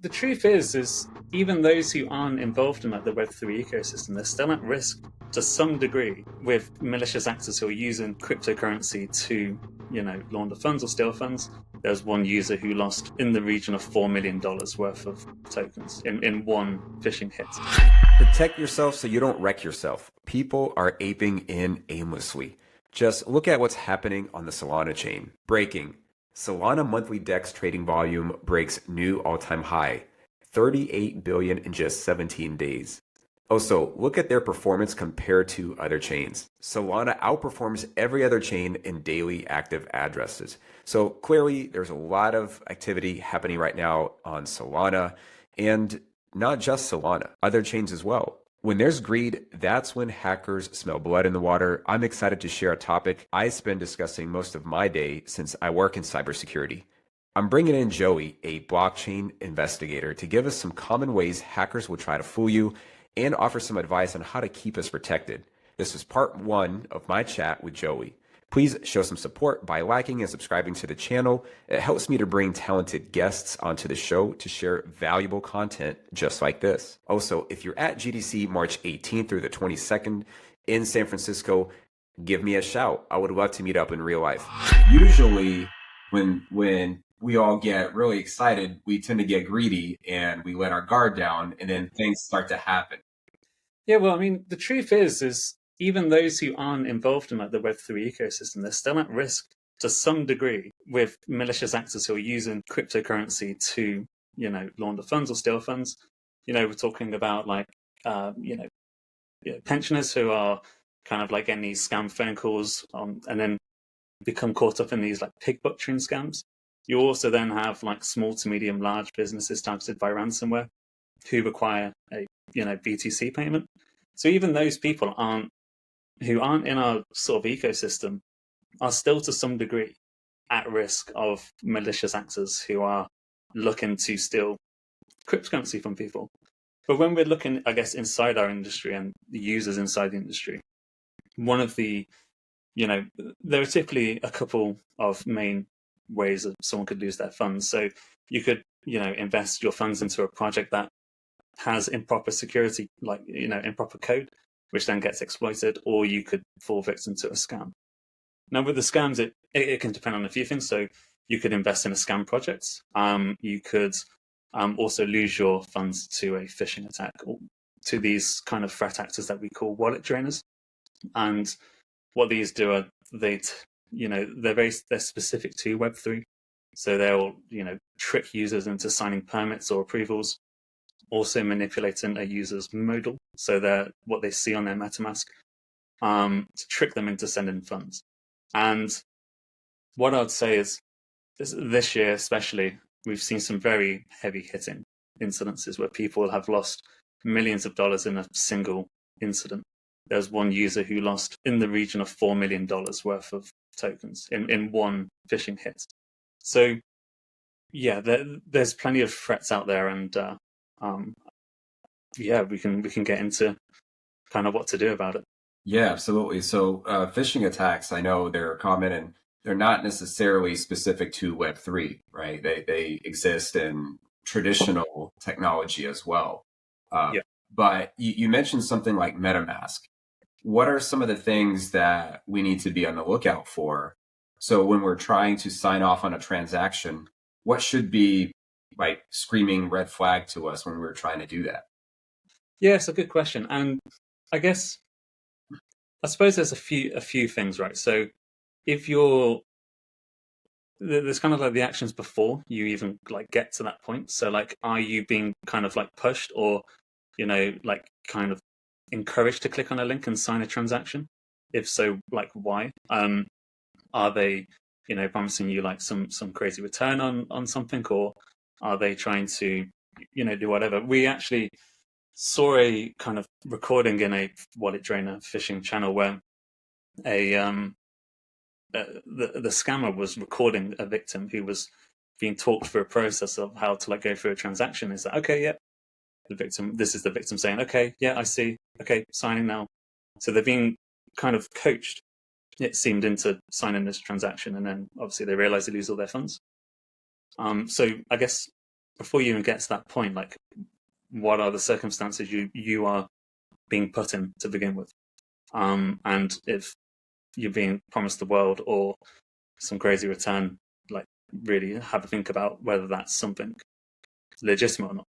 the truth is even those who aren't involved in like the Web3 ecosystem, they're still at risk to some degree with malicious actors who are using cryptocurrency to, launder funds or steal funds. There's one user who lost in the region of $4 million worth of tokens in one phishing hit. Protect yourself so you don't wreck yourself. People are aping in aimlessly. Just look at what's happening on the Solana chain. Breaking. Solana monthly DEX trading volume breaks new all-time high. 38 billion in just 17 days. Also, look at their performance compared to other chains. Solana outperforms every other chain in daily active addresses. So clearly, there's a lot of activity happening right now on Solana, and not just Solana, other chains as well. When there's greed, that's when hackers smell blood in the water. I'm excited to share a topic I spend discussing most of my day since I work in cybersecurity. I'm bringing in Joey, a blockchain investigator, to give us some common ways hackers will try to fool you and offer some advice on how to keep us protected. This is part 1 of my chat with Joey. Please show some support by liking and subscribing to the channel. It helps me to bring talented guests onto the show to share valuable content just like this. Also, if you're at GDC March 18th through the 22nd in San Francisco, give me a shout. I would love to meet up in real life. Usually when we all get really excited, we tend to get greedy and we let our guard down, and then things start to happen. Yeah, well, I mean, the truth is even those who aren't involved in like the Web3 ecosystem, they're still at risk to some degree with malicious actors who are using cryptocurrency to, launder funds or steal funds. We're talking about like, pensioners who are kind of like getting these scam phone calls and then become caught up in these like pig butchering scams. You also then have like small to medium large businesses targeted by ransomware who require a BTC payment. So even those people who aren't in our sort of ecosystem are still to some degree at risk of malicious actors who are looking to steal cryptocurrency from people. But when we're looking, I guess, inside our industry and the users inside the industry, one of the, there are typically a couple of main ways that someone could lose their funds. So you could, invest your funds into a project that has improper security, like, improper code, which then gets exploited, or you could fall victim to a scam. Now, with the scams, it can depend on a few things. So you could invest in a scam project. You could also lose your funds to a phishing attack, or to these kind of threat actors that we call wallet drainers. And what these do are they're specific to Web3. So they'll, trick users into signing permits or approvals, also manipulating a user's modal, so they're what they see on their Metamask, to trick them into sending funds. And what I'd say is this year especially, we've seen some very heavy hitting incidences where people have lost millions of dollars in a single incident. There's one user who lost in the region of $4 million worth of tokens in one phishing hit. So yeah, there's plenty of threats out there, and we can get into kind of what to do about it. Yeah, absolutely. So phishing attacks, I know they're common, and they're not necessarily specific to Web3, right? They exist in traditional technology as well. But you mentioned something like Metamask. What are some of the things that we need to be on the lookout for? So when we're trying to sign off on a transaction, what should be like screaming red flag to us when we're trying to do that? Yeah, it's a good question. And I suppose there's a few things, right? So if there's kind of like the actions before you even like get to that point. So like, are you being kind of like pushed, or, like kind of encouraged to click on a link and sign a transaction? If so, like why? Are they, promising you like some crazy return on something, or are they trying to, do whatever? We actually saw a kind of recording in a wallet drainer phishing channel where the scammer was recording a victim who was being talked through a process of how to like go through a transaction. Is that okay? Yeah. This is the victim saying, okay, yeah, I see. Okay, signing now. So they're being kind of coached, it seemed, into signing this transaction, and then obviously they realize they lose all their funds. So I guess before you even get to that point, like what are the circumstances you are being put in to begin with, and if you're being promised the world or some crazy return, like really have a think about whether that's something legitimate or not.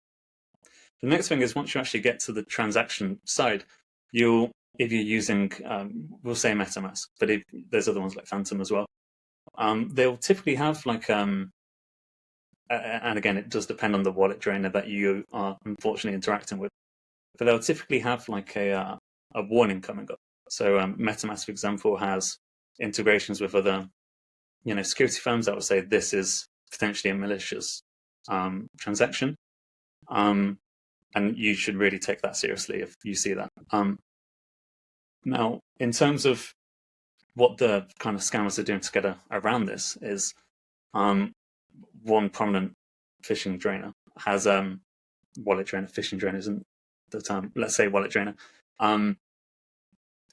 The next thing is once you actually get to the transaction side, if you're using, we'll say Metamask, but if there's other ones like Phantom as well, they'll typically have like, and again, it does depend on the wallet drainer that you are unfortunately interacting with, but they'll typically have like a warning coming up. So Metamask, for example, has integrations with other, security firms that will say this is potentially a malicious transaction, and you should really take that seriously if you see that. Now, in terms of what the kind of scammers are doing to get around this is, one prominent phishing drainer has wallet drainer. Phishing drainer isn't the term. Let's say wallet drainer.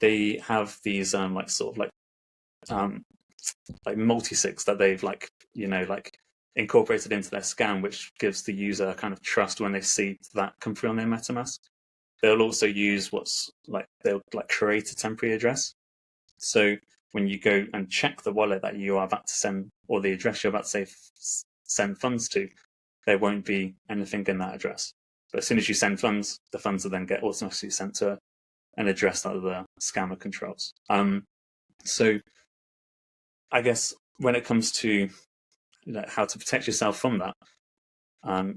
They have these like multi-sigs that they've incorporated into their scam, which gives the user kind of trust when they see that come through on their MetaMask. They'll also use they'll create a temporary address. So when you go and check the wallet that you are about to send, or the address you're about to send funds to, there won't be anything in that address. But as soon as you send funds, the funds will then get automatically sent to an address that the scammer controls. So I guess when it comes to how to protect yourself from that,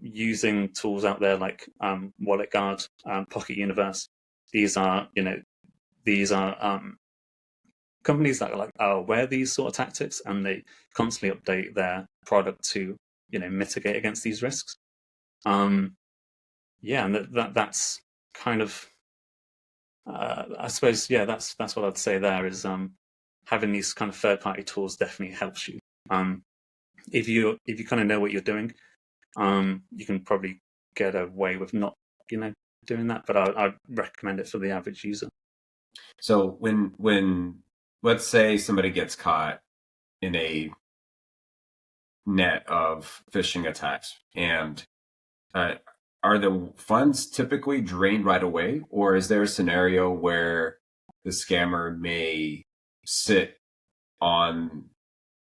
using tools out there like Wallet Guard, Pocket Universe, these are companies that are aware of these sort of tactics, and they constantly update their product to mitigate against these risks. And that's kind of I suppose that's what I'd say there is having these kind of third-party tools definitely helps you. If you kind of know what you're doing, you can probably get away with not doing that, but I'd recommend it for the average user. So when let's say somebody gets caught in a net of phishing attacks, and are the funds typically drained right away, or is there a scenario where the scammer may sit on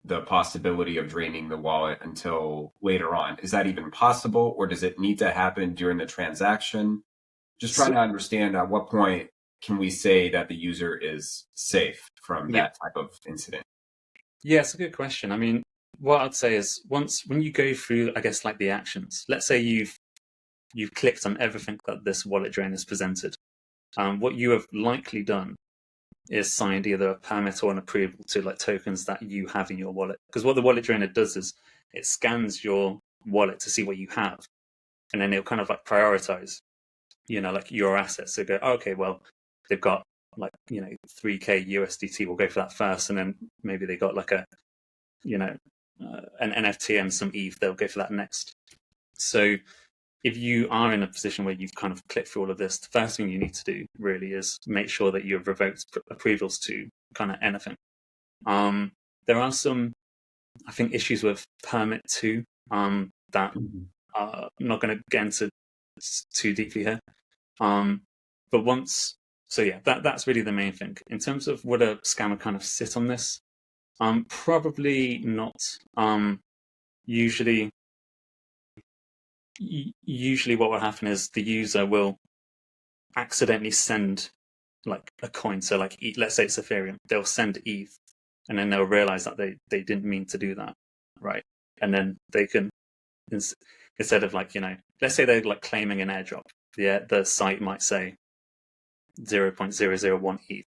the possibility of draining the wallet until later on? Is that even possible, or does it need to happen during the transaction? Just trying to understand at what point can we say that the user is safe from that type of incident? Yeah, it's a good question. I mean, what I'd say is when you go through, I guess, like the actions, let's say you've clicked on everything that this wallet drainer has presented. What you have likely done is signed either a permit or an approval to tokens that you have in your wallet. Because what the wallet drainer does is it scans your wallet to see what you have, and then it'll kind of prioritize, your assets. So go, okay, well, they've got 3K USDT. We'll go for that first, and then maybe they got an NFT and some ETH. They'll go for that next. So if you are in a position where you've kind of clicked through all of this, the first thing you need to do really is make sure that you've revoked approvals to kind of anything. There are some, I think, issues with permit too that I'm not going to get into too deeply here. But that's really the main thing. In terms of would a scammer kind of sit on this? Probably not. Usually what will happen is the user will accidentally send a coin. So let's say it's Ethereum, they'll send ETH, and then they'll realize that they didn't mean to do that, right? And then they can, instead of let's say they're claiming an airdrop, the site might say 0.001 ETH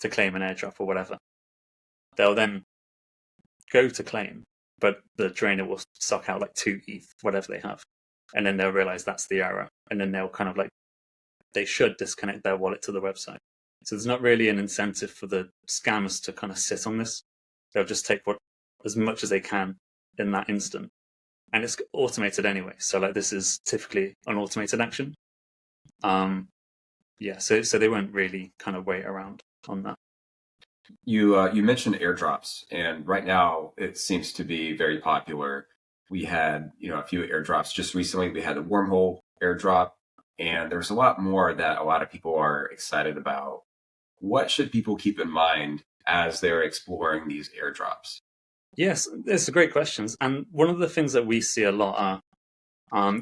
to claim an airdrop or whatever. They'll then go to claim, but the drainer will suck out 2 ETH, whatever they have. And then they'll realize that's the error. And then they'll kind of they should disconnect their wallet to the website. So there's not really an incentive for the scammers to kind of sit on this. They'll just take as much as they can in that instant. And it's automated anyway. So this is typically an automated action. So they won't really kind of wait around on that. You mentioned airdrops, and right now it seems to be very popular. We had, a few airdrops just recently. We had the wormhole airdrop, and there's a lot more that a lot of people are excited about. What should people keep in mind as they're exploring these airdrops? Yes, it's a great questions. And one of the things that we see a lot are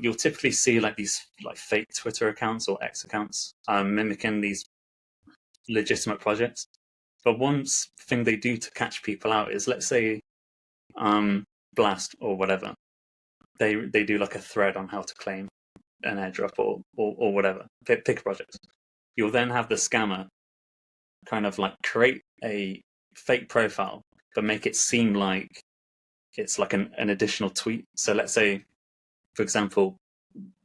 you'll typically see like these like fake Twitter accounts or X accounts mimicking these legitimate projects. But one thing they do to catch people out is, let's say, Blast or whatever, they do like a thread on how to claim an airdrop or whatever. Pick a project. You'll then have the scammer kind of like create a fake profile, but make it seem like it's like an additional tweet. So let's say, for example,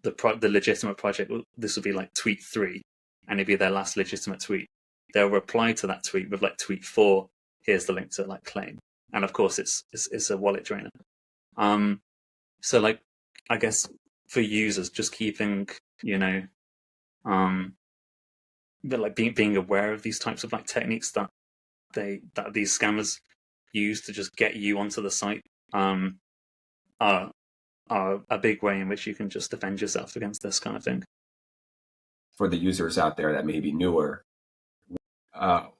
the legitimate project, this would be like tweet 3, and it'd be their last legitimate tweet. They'll reply to that tweet with like tweet 4. Here's the link to like claim, and of course it's a wallet drainer. So like, I guess for users, just keeping like being aware of these types of like techniques that these scammers use to just get you onto the site are a big way in which you can just defend yourself against this kind of thing. For the users out there that may be newer,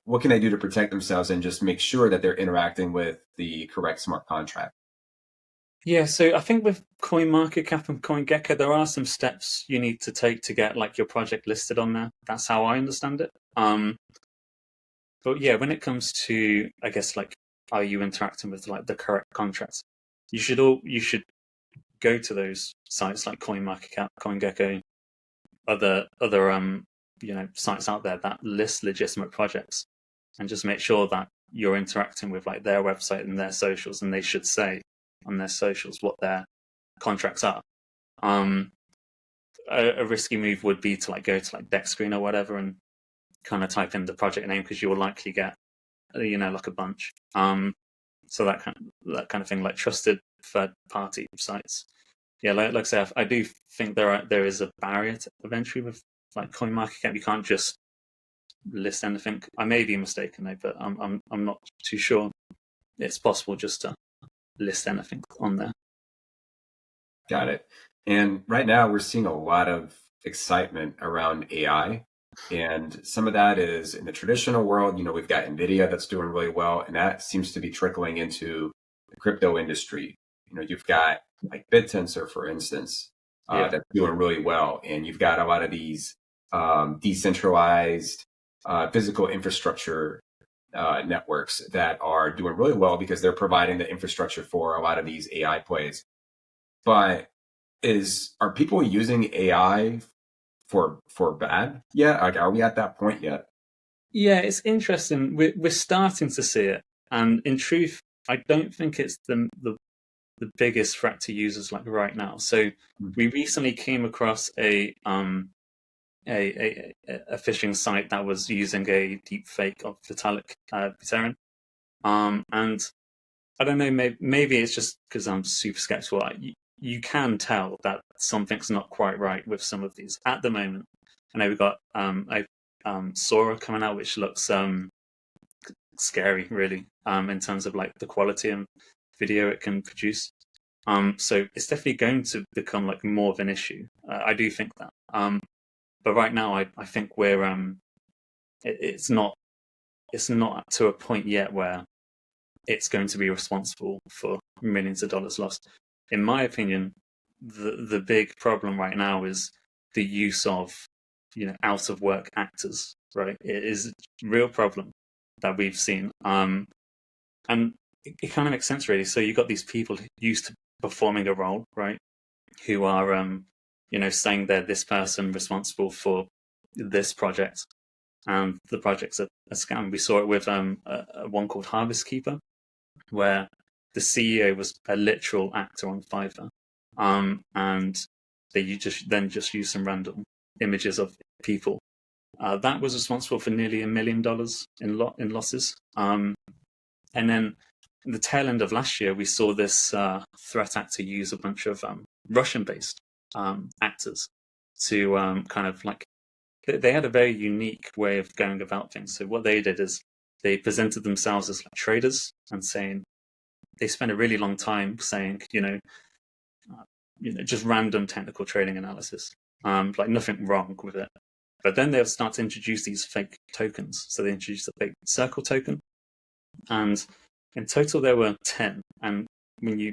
what can they do to protect themselves and just make sure that they're interacting with the correct smart contract? Yeah, so I think with CoinMarketCap and CoinGecko, there are some steps you need to take to get like your project listed on there. That's how I understand it. But yeah, when it comes to, I guess, like, are you interacting with like the correct contracts? You should go to those sites like CoinMarketCap, CoinGecko, other sites out there that list legitimate projects, and just make sure that you're interacting with like their website and their socials, and they should say on their socials what their contracts are. A risky move would be to like go to like DexScreen or whatever and kind of type in the project name, because you will likely get like a bunch. So that kind of thing, like trusted third party sites. Yeah, like I say, I do think there is a barrier of entry with like CoinMarketCap. You can't just list anything. I may be mistaken though, but I'm not too sure. It's possible just to list anything on there. Got it. And right now we're seeing a lot of excitement around AI. And some of that is in the traditional world. We've got NVIDIA that's doing really well, and that seems to be trickling into the crypto industry. You've got like BitTensor, for instance, that's doing really well. And you've got a lot of these decentralized physical infrastructure networks that are doing really well because they're providing the infrastructure for a lot of these AI plays. But are people using AI for bad yet? Like, are we at that point yet? Yeah, it's interesting. We're starting to see it, and in truth, I don't think it's the biggest threat to users like right now. So we recently came across a phishing site that was using a deepfake of Vitalik, Buterin, and I don't know, maybe it's just because I'm super skeptical. You can tell that something's not quite right with some of these at the moment. I know we've got Sora coming out, which looks scary, really, in terms of like the quality and video it can produce. So it's definitely going to become like more of an issue. I do think that. But right now, I think we're it's not to a point yet where it's going to be responsible for millions of dollars lost. In my opinion, the big problem right now is the use of out of work actors. Right, it is a real problem that we've seen, and it kind of makes sense really. So you've got these people used to performing a role, right, who are saying they're this person responsible for this project, and the project's a scam. We saw it with one called Harvest Keeper, where the CEO was a literal actor on Fiverr, and they just used some random images of people. That was responsible for nearly $1 million in losses. And then in the tail end of last year, we saw this threat actor use a bunch of Russian-based actors to kind of like, they had a very unique way of going about things. So what they did is they presented themselves as like traders and saying, they spent a really long time saying, just random technical trading analysis, like nothing wrong with it. But then they'll start to introduce these fake tokens. So they introduced the fake circle token, and in total there were 10. And when you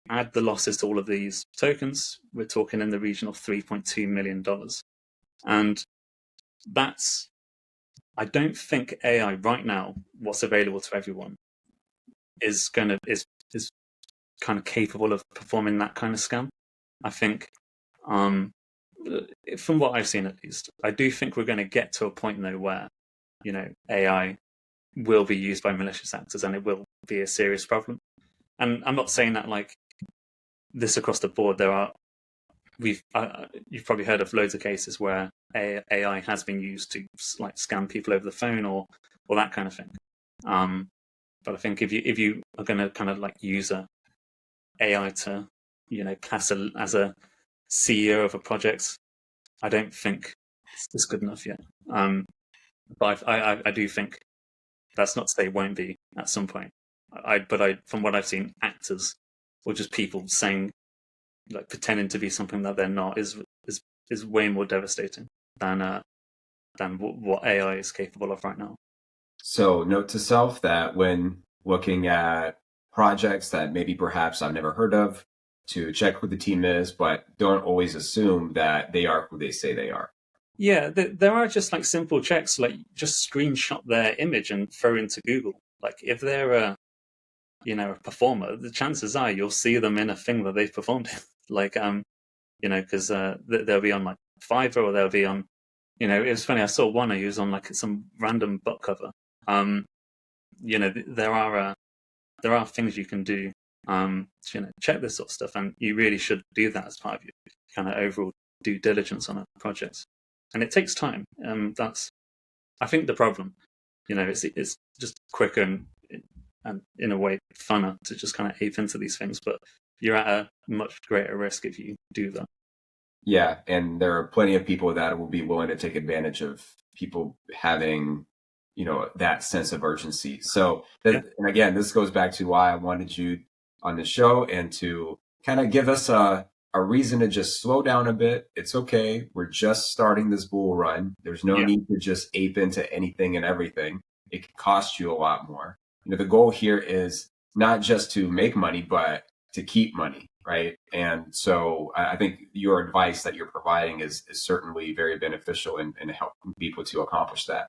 add the losses to all of these tokens, we're talking in the region of $3.2 million. And that's, I don't think AI right now, what's available to everyone, is kind of capable of performing that kind of scam. I think, from what I've seen at least, I do think we're going to get to a point though where, AI will be used by malicious actors and it will be a serious problem. And I'm not saying that like this across the board. You've probably heard of loads of cases where AI has been used to like scam people over the phone or that kind of thing. But I think if you are going to kind of like use a AI to class as a CEO of a project, I don't think it's good enough yet. But I do think that's not to say it won't be at some point. But from what I've seen, actors or just people saying, like pretending to be something that they're not, is way more devastating than what AI is capable of right now. So note to self that when looking at projects that maybe perhaps I've never heard of, to check who the team is, but don't always assume that they are who they say they are. Yeah, there are just like simple checks, like just screenshot their image and throw into Google. Like if they're a performer, the chances are you'll see them in a thing that they've performed in. Like because they'll be on like Fiverr, or they'll be on, it was funny. I saw one who was on like some random book cover. There are things you can do to check this sort of stuff, and you really should do that as part of your kind of overall due diligence on a project. And it takes time. That's, I think, the problem. It's just quicker and in a way funner to just kind of ape into these things, but you're at a much greater risk if you do that. Yeah, and there are plenty of people that will be willing to take advantage of people having, that sense of urgency. So, and again, this goes back to why I wanted you on the show and to kind of give us a reason to just slow down a bit. It's okay. We're just starting this bull run. There's no need to just ape into anything and everything. It can cost you a lot more. The goal here is not just to make money, but to keep money, right? And so I think your advice that you're providing is certainly very beneficial in helping people to accomplish that.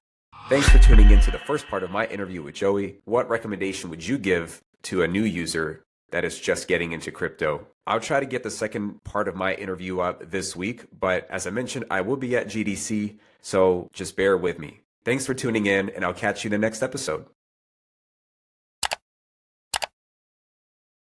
Thanks for tuning in to the first part of my interview with Joey. What recommendation would you give to a new user that is just getting into crypto? I'll try to get the second part of my interview up this week, but as I mentioned, I will be at GDC, so just bear with me. Thanks for tuning in, and I'll catch you in the next episode.